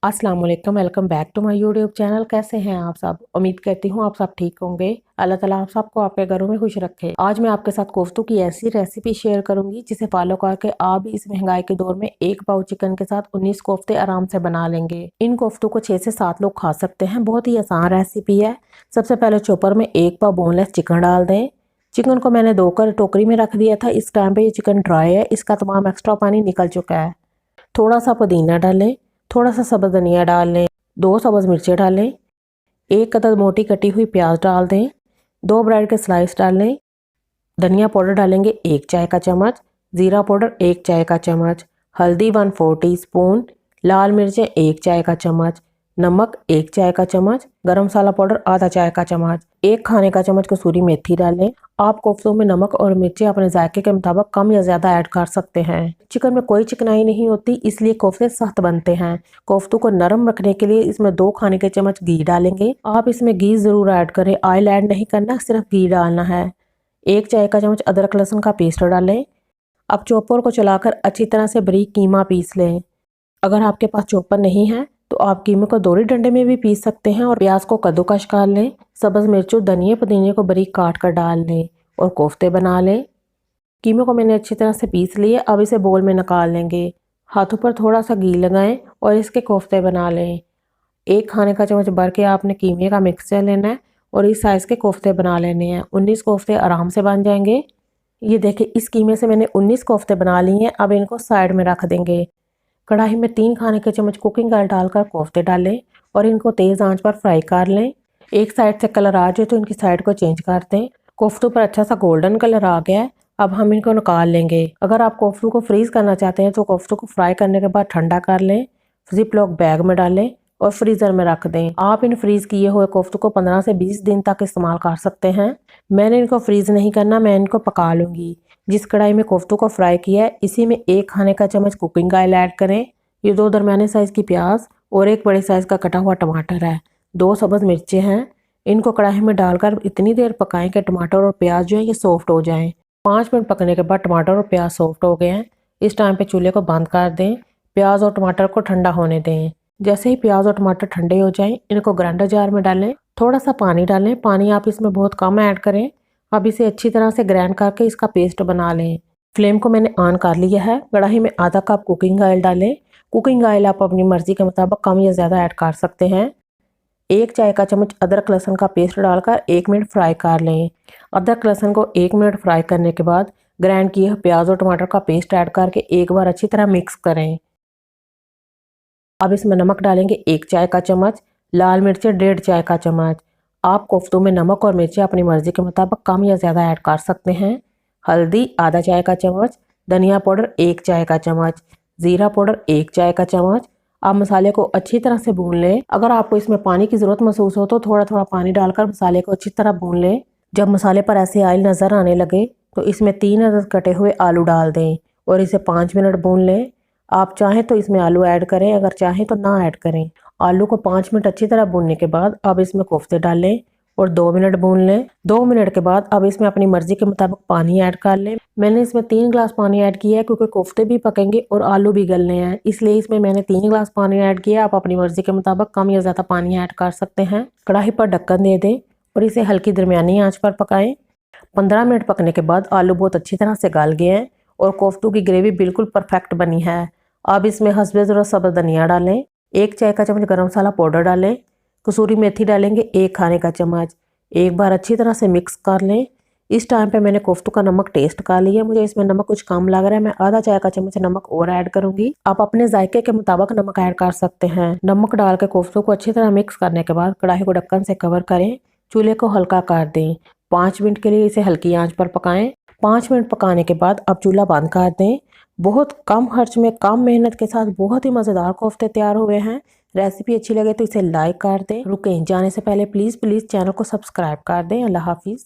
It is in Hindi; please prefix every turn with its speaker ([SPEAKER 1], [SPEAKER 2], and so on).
[SPEAKER 1] अस्सलाम वालेकुम, welcome back to my YouTube channel. कैसे हैं आप सब? उम्मीद करती हूँ आप सब ठीक होंगे। अल्लाह ताला आप सबको आपके घरों में खुश रखे। आज मैं आपके साथ कोफ्तों की ऐसी रेसिपी शेयर करूंगी जिसे फॉलो करके आप भी इस महंगाई के दौर में एक पाव चिकन के साथ 19 कोफ्ते आराम से बना लेंगे। इन कोफ्तों को 6 से 7 लोग खा सकते हैं। बहुत ही आसान रेसिपी है। सबसे पहले चॉपर में 1 पाव बोनलेस चिकन डाल दें। चिकन को मैंने धोकर टोकरी में रख दिया था। इस टाइम पे ये चिकन ड्राई है, इसका तमाम एक्स्ट्रा पानी निकल चुका है। थोड़ा सा पुदीना डालें, थोड़ा सा सब्ज़ धनिया डाल लें, 2 सब्ज़ मिर्चें डालें, 1 अदद मोटी कटी हुई प्याज डाल दें, 2 ब्रेड के स्लाइस डाल लें। धनिया पाउडर डालेंगे 1 चाय का चम्मच, ज़ीरा पाउडर 1 चाय का चम्मच, हल्दी 1/4 टीस्पून, लाल मिर्चें 1 चाय का चम्मच, नमक 1 चाय का चम्मच, गरम मसाला पाउडर आधा चाय का चम्मच, 1 खाने का चम्मच कसूरी मेथी डालें। आप कोफ्तों में नमक और मिर्चें अपने जायके के मुताबिक कम या ज़्यादा ऐड कर सकते हैं। चिकन में कोई चिकनाई नहीं होती, इसलिए कोफ्ते सख्त बनते हैं। कोफ्तों को नरम रखने के लिए इसमें 2 खाने के चम्मच घी डालेंगे। आप इसमें घी ज़रूर ऐड करें, ऑयल ऐड नहीं करना, सिर्फ घी डालना है। 1 चाय का चम्मच अदरक लहसुन का पेस्ट डालें। अब चॉपर को चलाकर अच्छी तरह से बारीक कीमा पीस लें। अगर आपके पास चॉपर नहीं है तो आप कीमे को दोरी डंडे में भी पीस सकते हैं। और प्याज को कद्दूकश कर लें। सब्ज़ मिर्चों धनिया पुदीने को बारीक काट कर डाल लें और कोफ्ते बना लें। कीमे को मैंने अच्छी तरह से पीस लिए। अब इसे बोल में निकाल लेंगे। हाथों पर थोड़ा सा घी लगाएं और इसके कोफ्ते बना लें। 1 खाने का चम्मच भर के आपने कीमे का मिक्सचर लेना है और इस साइज़ के कोफ्ते बना लेने हैं। 19 कोफ्ते आराम से बन जाएंगे। ये देखिए, इस कीमे से मैंने 19 कोफ्ते बना लिए हैं। अब इनको साइड में रख देंगे। कढ़ाई में 3 खाने के चम्मच कुकिंग ऑयल डालकर कोफ्ते डालें और इनको तेज़ आंच पर फ्राई कर लें। एक साइड से कलर आ जाए तो इनकी साइड को चेंज कर दें। कोफ्तों पर अच्छा सा गोल्डन कलर आ गया है। अब हम इनको निकाल लेंगे। अगर आप कोफ्तों को फ्रीज़ करना चाहते हैं तो कोफ्तों को फ्राई करने के बाद ठंडा कर लें, जिप लॉक बैग में डालें और फ्रीज़र में रख दें। आप इन फ्रीज़ किए हुए कोफ्तों को 15 से 20 दिन तक इस्तेमाल कर सकते हैं। मैंने इनको फ्रीज़ नहीं करना, मैं इनको पका लूँगी। जिस कढ़ाई में कोफ्तों को फ्राई किया है इसी में 1 खाने का चम्मच कुकिंग ऑयल ऐड करें। ये 2 दरमियाने साइज़ की प्याज और 1 बड़े साइज़ का कटा हुआ टमाटर है। 2 सब्ज़ मिर्चें हैं। इनको कढ़ाई में डालकर इतनी देर पकाएं कि टमाटर और प्याज जो है ये सॉफ्ट हो जाएं। 5 मिनट पकने के बाद टमाटर और प्याज सॉफ्ट हो गए हैं। इस टाइम पे चूल्हे को बंद कर दें। प्याज और टमाटर को ठंडा होने दें। जैसे ही प्याज और टमाटर ठंडे हो जाएं इनको ग्राइंडर जार में डालें। थोड़ा सा पानी डालें। पानी आप इसमें बहुत कम ऐड करें। अब इसे अच्छी तरह से ग्राइंड करके इसका पेस्ट बना लें। फ्लेम को मैंने ऑन कर लिया है। कढ़ाई में आधा कप कुकिंग ऑयल डालें। कुकिंग ऑयल आप अपनी मर्जी के मुताबिक कम या ज़्यादा ऐड कर सकते हैं। 1 चाय का चम्मच अदरक लहसुन का पेस्ट डालकर 1 मिनट फ्राई कर लें। अदरक लहसुन को 1 मिनट फ्राई करने के बाद ग्राइंड किए प्याज और टमाटर का पेस्ट ऐड करके एक बार अच्छी तरह मिक्स करें। अब इसमें नमक डालेंगे 1 चाय का चम्मच, लाल मिर्चें 1.5 चाय का चम्मच। आप कोफ्तों में नमक और मिर्चें अपनी मर्जी के मुताबिक कम या ज़्यादा ऐड कर सकते हैं। हल्दी आधा चाय का चम्मच, धनिया पाउडर 1 चाय का चम्मच, ज़ीरा पाउडर 1 चाय का चम्मच। आप मसाले को अच्छी तरह से भून लें। अगर आपको इसमें पानी की ज़रूरत महसूस हो तो थोड़ा थोड़ा पानी डालकर मसाले को अच्छी तरह भून लें। जब मसाले पर ऐसे ऑयल नज़र आने लगे तो इसमें 3 अदद कटे हुए आलू डाल दें और इसे 5 मिनट भून लें। आप चाहें तो इसमें आलू ऐड करें, अगर चाहें तो ना ऐड करें। आलू को 5 मिनट अच्छी तरह भूनने के बाद अब इसमें कोफ्ते डालें और 2 मिनट भून लें। 2 मिनट के बाद अब इसमें अपनी मर्जी के मुताबिक पानी ऐड कर लें। मैंने इसमें 3 गिलास पानी ऐड किया है क्योंकि कोफ्ते भी पकेंगे और आलू भी गलने हैं, इसलिए इसमें मैंने 3 गिलास पानी ऐड किया। आप अपनी मर्जी के मुताबिक कम या ज़्यादा पानी ऐड कर सकते हैं। कढ़ाई पर ढक्कन दे दें और इसे हल्की दरमियानी आंच पर पकाएं। 15 मिनट पकने के बाद आलू बहुत अच्छी तरह से गल गए हैं और कोफ्तों की ग्रेवी बिल्कुल परफेक्ट बनी है। अब इसमें हस्बे ज़रूरत सब्ज़ धनिया डालें। 1 चाय का चम्मच गरम मसाला पाउडर डालें। कसूरी मेथी डालेंगे 1 खाने का चम्मच। एक बार अच्छी तरह से मिक्स कर लें। इस टाइम पे मैंने कोफ्तों का नमक टेस्ट कर लिया। मुझे इसमें नमक कुछ कम लग रहा है, मैं आधा चाय का चम्मच नमक और ऐड करूंगी। आप अपने जायके के मुताबिक नमक ऐड कर सकते हैं। नमक डाल के कोफ्तों को अच्छी तरह मिक्स करने के बाद कढ़ाई को ढक्कन से कवर करें। चूल्हे को हल्का कर दें। 5 मिनट के लिए इसे हल्की आंच पर पकाएं। 5 मिनट पकाने के बाद अब चूल्हा बंद कर दें। बहुत कम खर्च में कम मेहनत के साथ बहुत ही मज़ेदार कोफ्ते तैयार हुए हैं। रेसिपी अच्छी लगे तो इसे लाइक कर दें। रुकें जाने से पहले प्लीज़ चैनल को सब्सक्राइब कर दें। अल्लाह हाफिज़।